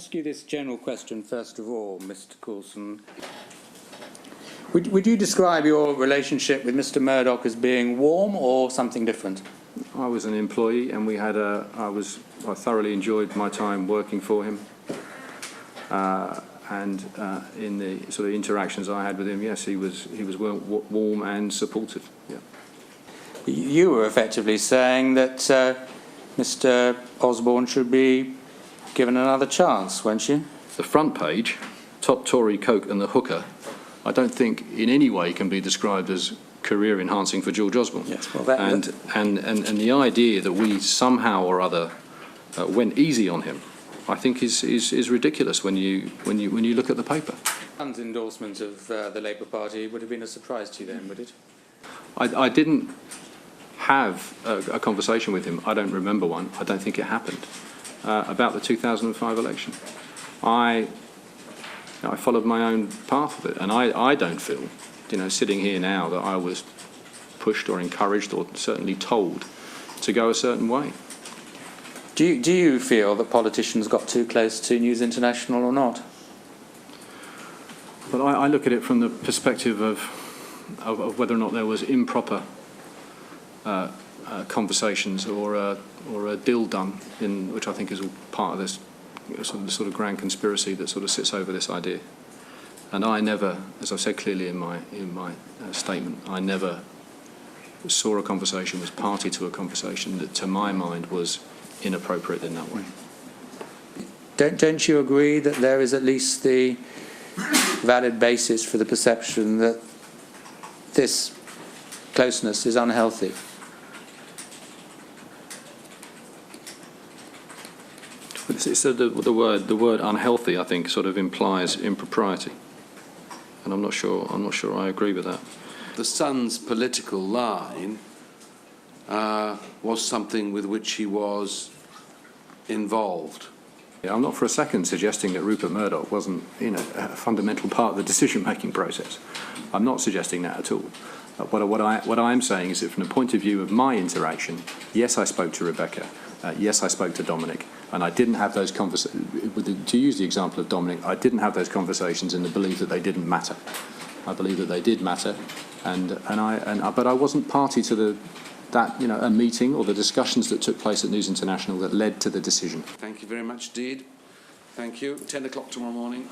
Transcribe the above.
ask you this general question first of all, Mr Coulson. Would you describe your relationship with Mr Murdoch as being warm or something different? I was an employee, and I thoroughly enjoyed my time working for him. In the sort of interactions I had with him, yes, he was warm and supportive. Yeah. You were effectively saying that Mr Osborne should be given another chance, weren't you? The front page, top Tory coke and the hooker, I don't think in any way can be described as career enhancing for George Osborne. Yes, well, and the idea that we somehow or other went easy on him, I think is ridiculous when you look at the paper. Sun's endorsement of the Labour Party would have been a surprise to you then, would it? I didn't have a conversation with him. I don't remember one. I don't think it happened about the 2005 election. I followed my own path of it, and I don't feel, sitting here now, that I was pushed or encouraged or certainly told to go a certain way. Do you feel that politicians got too close to News International or not? But I look at it from the perspective of whether or not there was improper conversations or a deal done, which I think is all part of this sort of grand conspiracy that sort of sits over this idea. And I never, as I said clearly in my statement, I never saw a conversation, was party to a conversation that, to my mind, was inappropriate in that way. Don't you agree that there is at least the valid basis for the perception that this closeness is unhealthy? The word unhealthy, I think, sort of implies impropriety, and I'm not sure I agree with that. The Sun's political line was something with which he was involved. Yeah, I'm not for a second suggesting that Rupert Murdoch wasn't, a fundamental part of the decision-making process. I'm not suggesting that at all. What I'm saying is that from the point of view of my interaction, yes, I spoke to Rebecca, yes, I spoke to Dominic, and I didn't have those conversations. To use the example of Dominic, I didn't have those conversations in the belief that they didn't matter. I believe that they did matter, but I wasn't party to a meeting or the discussions that took place at News International that led to the decision. Thank you very much indeed. Thank you. 10 o'clock tomorrow morning.